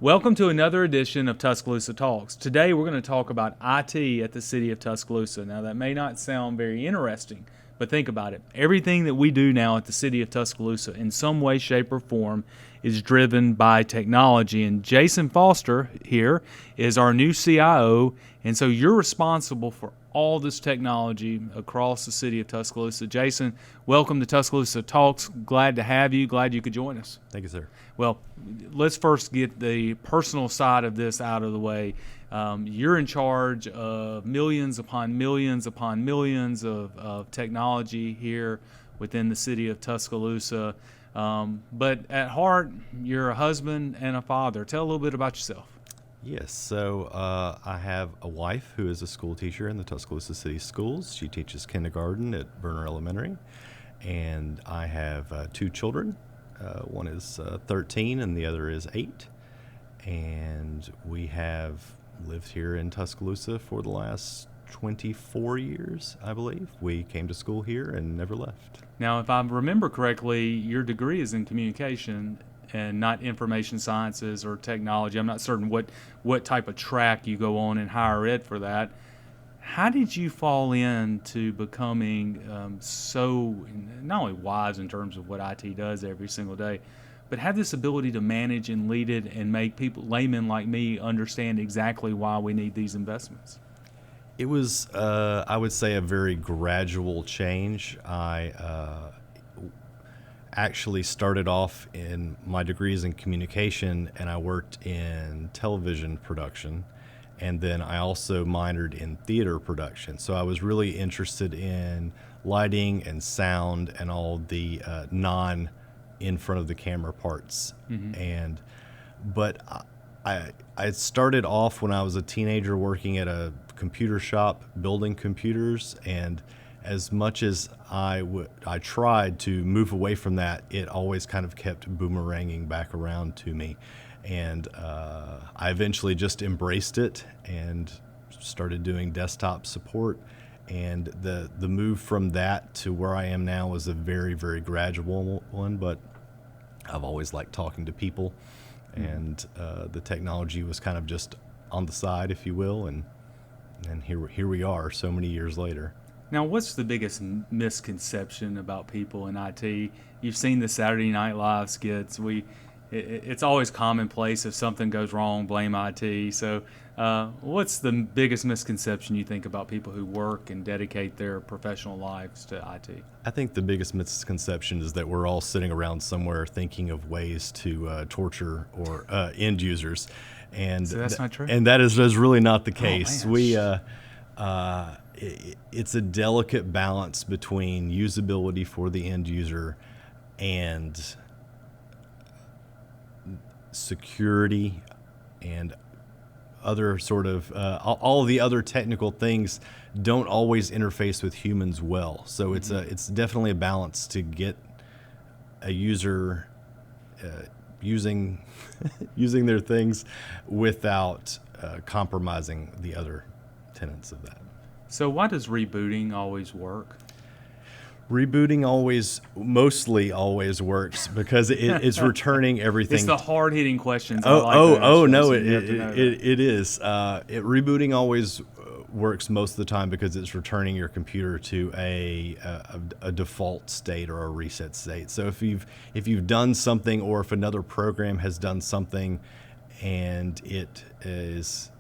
Welcome to another edition of Tuscaloosa Talks. Today we're going to talk about IT at the city of Tuscaloosa. Now that may not sound very interesting, but think about it. Everything that we do now at the city of Tuscaloosa in some way, shape, or form is driven by technology. And Jason Foster here is our new CIO, and so you're responsible for all this technology across the city of Tuscaloosa. Jason, welcome to Tuscaloosa Talks. Glad to have you. Glad you could join us. Thank you, sir. Well, let's first get the personal side of this out of the way. You're in charge of millions upon millions upon millions of technology here within the city of Tuscaloosa. But at heart, you're a husband and a father. Tell a little bit about yourself. Yes, so I have a wife who is a school teacher in the Tuscaloosa City Schools. She teaches kindergarten at Berner Elementary. And I have two children. One is 13 and the other is 8. And we have lived here in Tuscaloosa for the last 24 years, I believe. We came to school here and never left. Now, if I remember correctly, your degree is in communication and not information sciences or technology. I'm not certain what type of track you go on in higher ed for that. How did you fall into becoming so not only wise in terms of what IT does every single day, but have this ability to manage and lead it and make people, laymen like me, understand exactly why we need these investments? It was, I would say, a very gradual change. I actually started off in my degrees in communication, and I worked in television production. And then I also minored in theater production. So I was really interested in lighting and sound and all the non in front of the camera parts. Mm-hmm. But I started off when I was a teenager working at a computer shop building computers, and as much as I tried to move away from that, it always kind of kept boomeranging back around to me. And I eventually just embraced it and started doing desktop support. And the move from that to where I am now was a very, very gradual one, but I've always liked talking to people. And the technology was kind of just on the side, if you will, and here we are so many years later. Now, what's the biggest misconception about people in IT? You've seen the Saturday Night Live skits. It's always commonplace if something goes wrong, blame IT. So what's the biggest misconception you think about people who work and dedicate their professional lives to IT? I think the biggest misconception is that we're all sitting around somewhere thinking of ways to torture or end users. And so that's not true? And that is really not the case. Oh, it's a delicate balance between usability for the end user and security and other sort of all of the other technical things don't always interface with humans well. So it's definitely a balance to get a user using their things without compromising the other tenets of that. So why does rebooting always work? Rebooting mostly always works because it's returning everything. It's the hard-hitting questions. No, it is. Rebooting always works most of the time because it's returning your computer to a default state or a reset state. So if you've done something, or if another program has done something and it is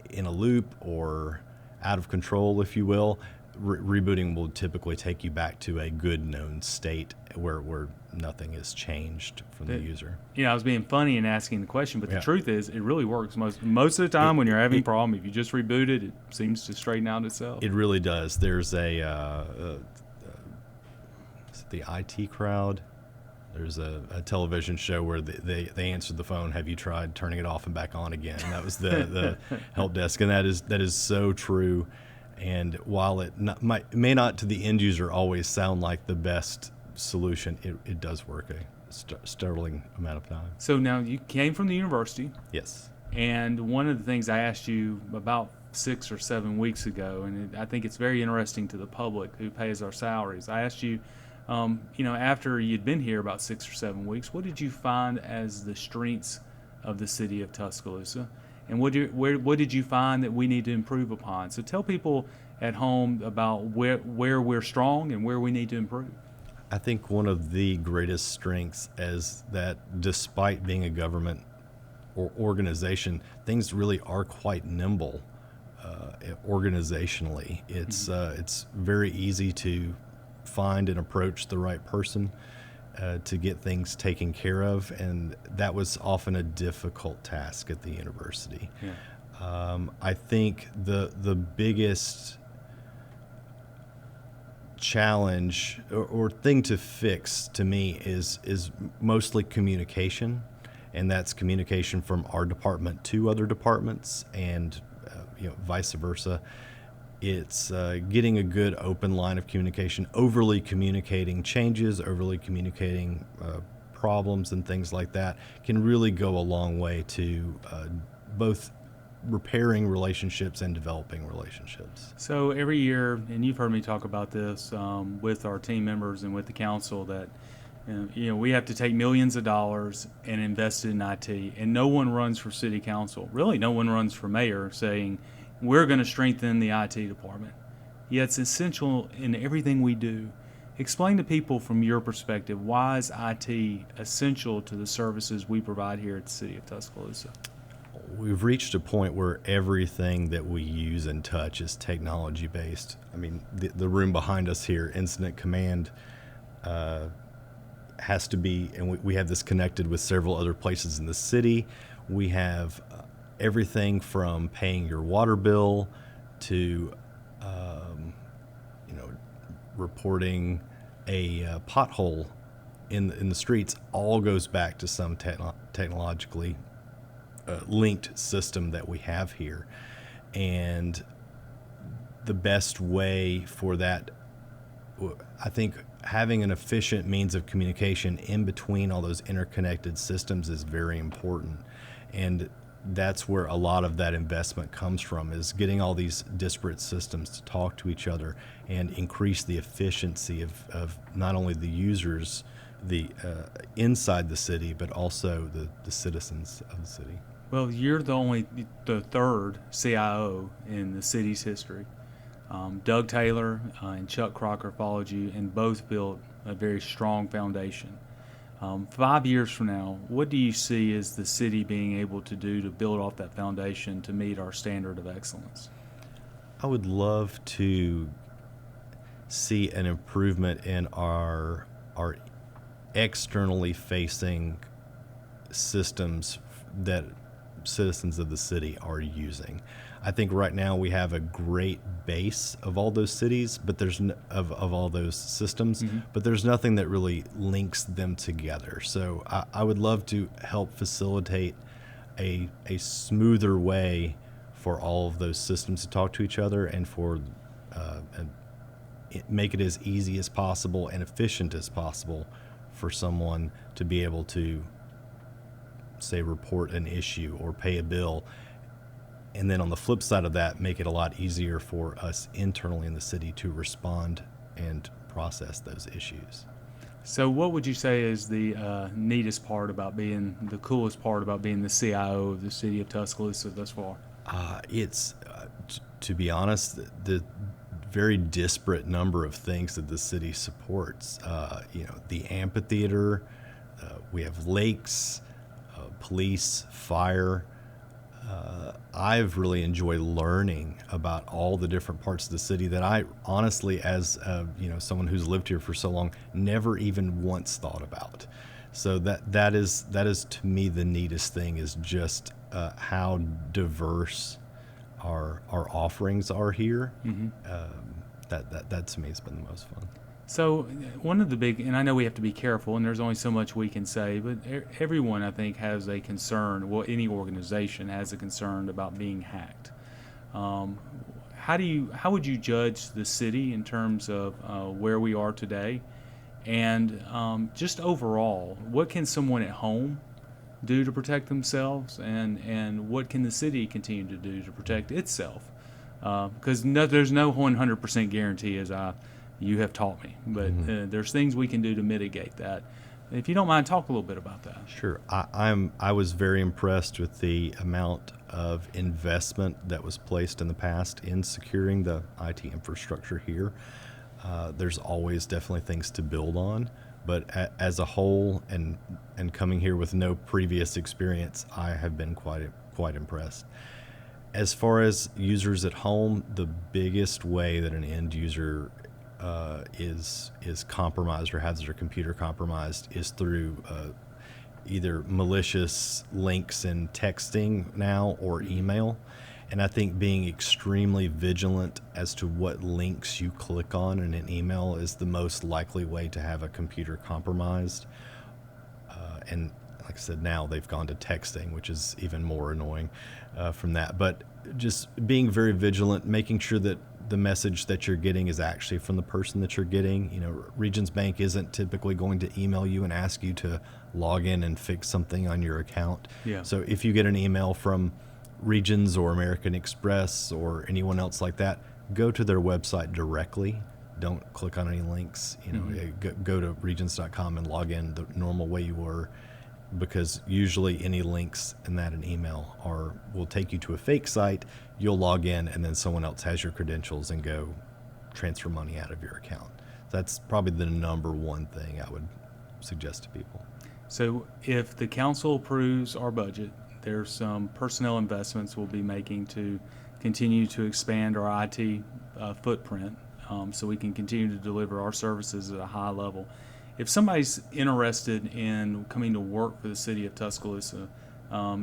in a loop or out of control, if you will, rebooting will typically take you back to a good known state where nothing has changed from the user. I was being funny in asking the question, but the truth is it really works most of the time. When you're having a problem, if you just reboot it, it seems to straighten out itself. It really does. There's the IT Crowd. There's a television show where they answered the phone, "Have you tried turning it off and back on again?" And that was the help desk, and that is so true. And while it may not to the end user always sound like the best solution, it does work a startling amount of time. So now you came from the university. Yes. And one of the things I asked you about 6 or 7 weeks ago, and I think it's very interesting to the public who pays our salaries, I asked you, after you'd been here about 6 or 7 weeks, what did you find as the strengths of the city of Tuscaloosa. And what did you find that we need to improve upon? So tell people at home about where we're strong and where we need to improve. I think one of the greatest strengths is that despite being a government or organization, things really are quite nimble organizationally. It's very easy to find and approach the right person to get things taken care of, and that was often a difficult task at the university. Yeah. I think the biggest challenge or thing to fix to me is mostly communication, and that's communication from our department to other departments, and vice versa. It's getting a good open line of communication. Overly communicating changes, overly communicating problems and things like that can really go a long way to both repairing relationships and developing relationships. So every year, and you've heard me talk about this with our team members and with the council, that we have to take millions of dollars and invest it in IT, and no one runs for city council. Really, no one runs for mayor saying we're going to strengthen the IT department. Yet it's essential in everything we do. Explain to people from your perspective, why is IT essential to the services we provide here at the city of Tuscaloosa? We've reached a point where everything that we use and touch is technology based. I mean, the room behind us here, Incident Command, has to be, and we have this connected with several other places in the city. We have everything from paying your water bill to reporting a pothole in the streets, all goes back to some technologically linked system that we have here. And the best way for that, I think, having an efficient means of communication in between all those interconnected systems is very important. And that's where a lot of that investment comes from, is getting all these disparate systems to talk to each other and increase the efficiency of not only the users inside the city, but also the citizens of the city. Well, you're the third CIO in the city's history. Doug Taylor and Chuck Crocker followed you, and both built a very strong foundation. 5 years from now, what do you see as the city being able to do to build off that foundation to meet our standard of excellence? I would love to see an improvement in our externally facing systems that citizens of the city are using. I think right now we have a great base of all those cities, but of all those systems, but there's nothing that really links them together. So I would love to help facilitate a smoother way for all of those systems to talk to each other, and for make it as easy as possible and efficient as possible for someone to be able to, say, report an issue or pay a bill. And then on the flip side of that, make it a lot easier for us internally in the city to respond and process those issues. So what would you say is the coolest part about being the CIO of the city of Tuscaloosa thus far? It's, to be honest, the very disparate number of things that the city supports. The amphitheater, we have lakes, police, fire. I've really enjoyed learning about all the different parts of the city that I honestly, as someone who's lived here for so long, never even once thought about. So that is to me the neatest thing, is just how diverse our offerings are here. That to me has been the most fun. So one of the big, and I know we have to be careful, and there's only so much we can say, but everyone, I think, has a concern, well, any organization has a concern about being hacked. How would you judge the city in terms of where we are today? And just overall, what can someone at home do to protect themselves, and what can the city continue to do to protect itself? Because there's no 100% guarantee, as you have taught me, but there's things we can do to mitigate that. If you don't mind, talk a little bit about that. Sure. I was very impressed with the amount of investment that was placed in the past in securing the IT infrastructure here. There's always definitely things to build on, but as a whole, and coming here with no previous experience, I have been quite impressed. As far as users at home, the biggest way that an end user is compromised or has their computer compromised is through either malicious links in texting now or email. And I think being extremely vigilant as to what links you click on in an email is the most likely way to have a computer compromised. And like I said, now they've gone to texting, which is even more annoying from that. But just being very vigilant, making sure that the message that you're getting is actually from the person that you're getting. You know, Regions Bank isn't typically going to email you and ask you to log in and fix something on your account. Yeah. So if you get an email from Regions or American Express or anyone else like that, go to their website directly. Don't click on any links. You know, go to regions.com and log in the normal way you were, because usually any links in that an email will take you to a fake site. You'll log in and then someone else has your credentials and go transfer money out of your account. That's probably the number one thing I would suggest to people. So if the council approves our budget, there's some personnel investments we'll be making to continue to expand our IT footprint, so we can continue to deliver our services at a high level. If somebody's interested in coming to work for the city of Tuscaloosa,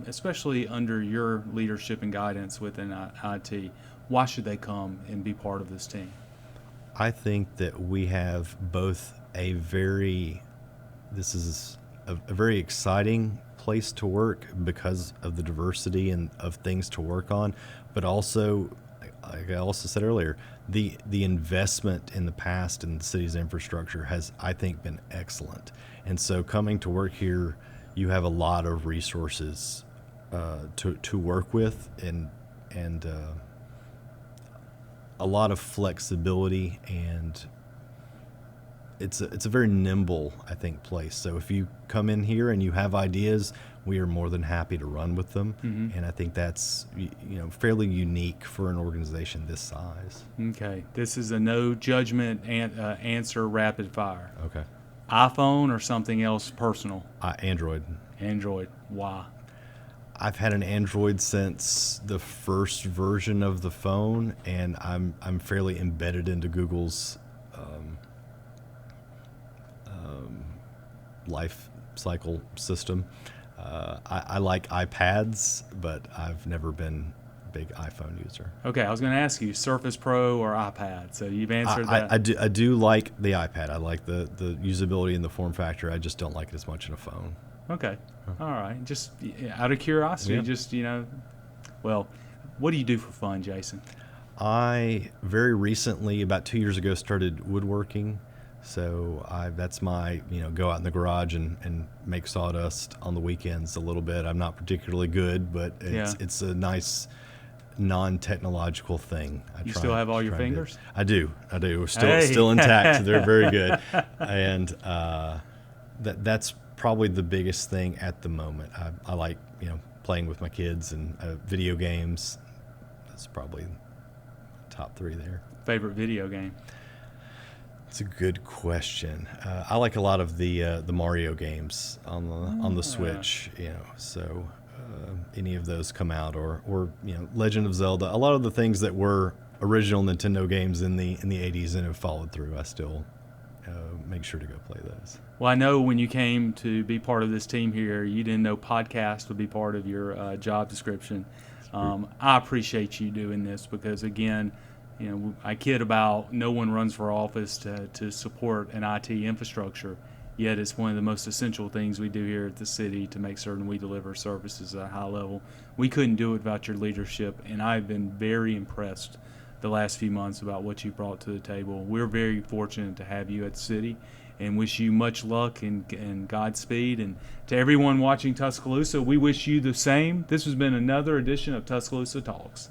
especially under your leadership and guidance within IT, why should they come and be part of this team? I think that we have both this is a very exciting place to work because of the diversity and of things to work on, but also, like I also said earlier, the investment in the past in the city's infrastructure has, I think, been excellent. And so coming to work here, you have a lot of resources to work with, and a lot of flexibility, and it's a very nimble, I think, place. So if you come in here and you have ideas, we are more than happy to run with them. And I think that's fairly unique for an organization this size. Okay, this is a no judgment answer, rapid fire. Okay. iPhone or something else personal? Android. Android. Why? I've had an Android since the first version of the phone, and I'm fairly embedded into Google's life cycle system. I like iPads, but I've never been a big iPhone user. Okay, I was going to ask you, Surface Pro or iPad? So you've answered that. I do like the iPad. I like the usability and the form factor. I just don't like it as much in a phone. Okay, all right. Just out of curiosity, well, what do you do for fun, Jason? I very recently, about 2 years ago, started woodworking. So that's my, go out in the garage and make sawdust on the weekends a little bit. I'm not particularly good, but it's a nice non-technological thing. You still have all your fingers? I do. Still intact. They're very good. And that's probably the biggest thing at the moment. I like, playing with my kids and video games. That's probably top three there. Favorite video game? It's a good question. I like a lot of the Mario games on the Switch. So any of those come out, or Legend of Zelda. A lot of the things that were original Nintendo games in the 80s and have followed through, I still make sure to go play those. Well, I know when you came to be part of this team here, you didn't know podcast would be part of your job description. I appreciate you doing this because, again, I kid about no one runs for office to support an IT infrastructure, yet it's one of the most essential things we do here at the city to make certain we deliver services at a high level. We couldn't do it without your leadership, and I've been very impressed the last few months about what you brought to the table. We're very fortunate to have you at the city and wish you much luck and Godspeed. And to everyone watching Tuscaloosa, we wish you the same. This has been another edition of Tuscaloosa Talks.